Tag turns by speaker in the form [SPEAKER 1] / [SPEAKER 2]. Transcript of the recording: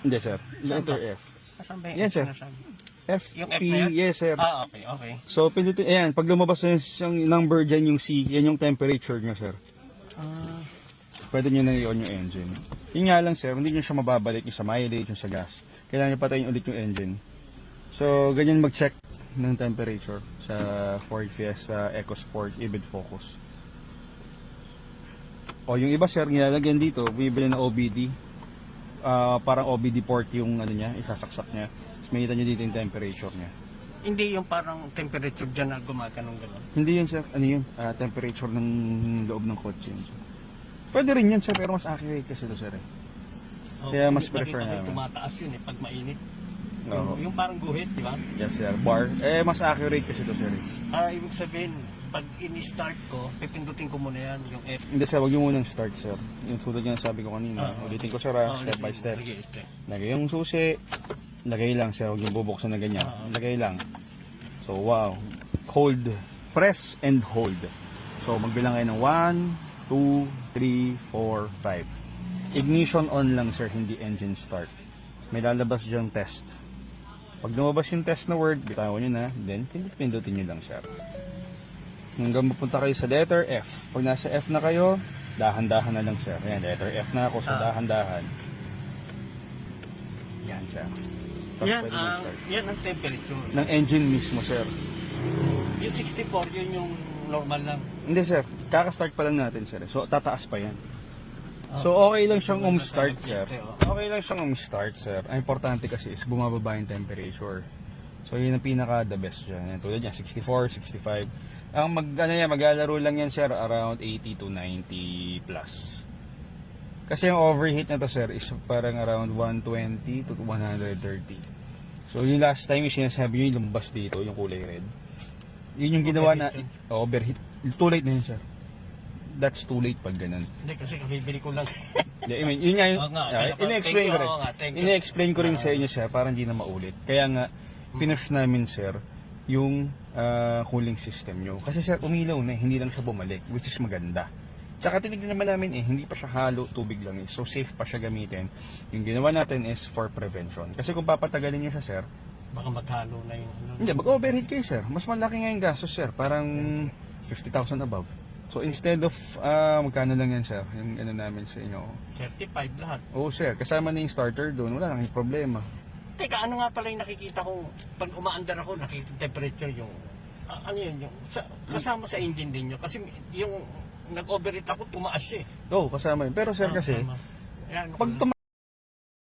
[SPEAKER 1] Hindi sir, letter F.
[SPEAKER 2] Asan ba
[SPEAKER 1] Yan, sir.
[SPEAKER 2] sinasabi?
[SPEAKER 1] F,
[SPEAKER 2] Yung F
[SPEAKER 1] P,
[SPEAKER 2] na yan?
[SPEAKER 1] yes sir.
[SPEAKER 2] Okay, okay.
[SPEAKER 1] So pindutin, ayan, pag lumabas na yung number dyan, yung C, yan yung temperature nyo sir.
[SPEAKER 2] Ah,
[SPEAKER 1] Pwede nyo na i-on yung engine. Yun nga lang sir, hindi nyo siya mababalik yung sa mileage, yung sa gas. Kailangan nyo patayin ulit yung engine. So ganyan mag-check ng temperature sa Ford Fiesta, EcoSport, Ibid Focus. O yung iba sir, nilalagyan dito, bibili na OBD. Parang OBD port yung ano niya, isasaksak niya. Tapos makita nyo dito yung temperature niya.
[SPEAKER 2] hindi yung parang temperature dyan na gumaganong gano'n.
[SPEAKER 1] Hindi yun sir, ano yun, temperature ng loob ng kotse yun sir. Pwede rin yun sir, pero mas accurate kasi ito sir eh. Kaya mas prefer namin.
[SPEAKER 2] Tumataas yun eh, pag mainit.
[SPEAKER 1] Oo.
[SPEAKER 2] Yung parang guhit, di ba?
[SPEAKER 1] Yes sir, bar. Mas accurate kasi ito sir eh.
[SPEAKER 2] Ibig sabihin, pag in-start ko, pipindutin ko muna yan, yung F.
[SPEAKER 1] Hindi sir, wag yung munang start sir. Yung tulad yung sabi ko kanina. Ulitin ko sir step by step.
[SPEAKER 2] Sige, step.
[SPEAKER 1] Lagay yung susi, lagay lang sir, wag yung bubuksan na ganyan. Lagay lang. So wow, hold, press and hold. So magbilang kayo ng 1, 2, 3, 4, 5. Ignition on lang sir, hindi engine start. May lalabas dyan test. Pag lumabas yung test na word, bitawan nyo na, then pindutin nyo lang sir. Hanggang mapunta kayo sa letter F. Pag nasa F na kayo, dahan-dahan na lang sir. Ayan, letter F na ako, so dahan-dahan. Yan sir. Tapos
[SPEAKER 2] Yan,
[SPEAKER 1] pwede mag-start.
[SPEAKER 2] yan ang temperature.
[SPEAKER 1] Ng engine mismo sir.
[SPEAKER 2] Yung 64, yun yung normal lang.
[SPEAKER 1] Hindi sir, kaka-start pa lang natin sir. So tataas pa yan. So okay lang siyang start sir. Okay lang siyang start sir. Ang importante kasi is bumababa yung temperature. So yun ang pinaka the best dyan. Yan, tulad yan, 64, 65. Ang maglalaro lang yan sir around 80 to 90 plus. Kasi yung overheat na to sir is parang around 120 to 130. So yung last time yung sinasabi nyo yung lumabas dito, yung kulay red. Yun yung ginawa na overheat. Too late na yun sir. That's too late pag ganun.
[SPEAKER 2] Hindi, kasi kabibili ko lang.
[SPEAKER 1] I mean, yun nga yung in-explain ko rin.
[SPEAKER 2] Thank you.
[SPEAKER 1] In-explain ko rin sa inyo sir para hindi na maulit. Kaya nga pinush namin sir yung cooling system nyo. Kasi sir, umilaw na hindi lang siya bumalik, which is maganda. Tsaka tinignan naman namin hindi pa siya halo, tubig lang so safe pa siya gamitin. Yung ginawa natin is for prevention. Kasi kung papatagalin nyo siya sir,
[SPEAKER 2] baka maghalo na yung ano.
[SPEAKER 1] hindi, mag-overheat kayo sir. Mas malaki nga yung gastos sir, parang 50,000 above. So instead of, magkano lang yan sir, yung ano namin sa inyo.
[SPEAKER 2] 35 lahat.
[SPEAKER 1] Oo sir, kasama na yung starter doon, wala nang problema.
[SPEAKER 2] Teka, ano nga pala yung nakikita kong pag umaandar ako, nakikita temperature yung ano yun, yung kasama sa engine din yun. Kasi yung nag-overheat ako, tumaas siya eh.
[SPEAKER 1] Oo, kasama yun. Pero sir kasi,
[SPEAKER 2] Yan,
[SPEAKER 1] pag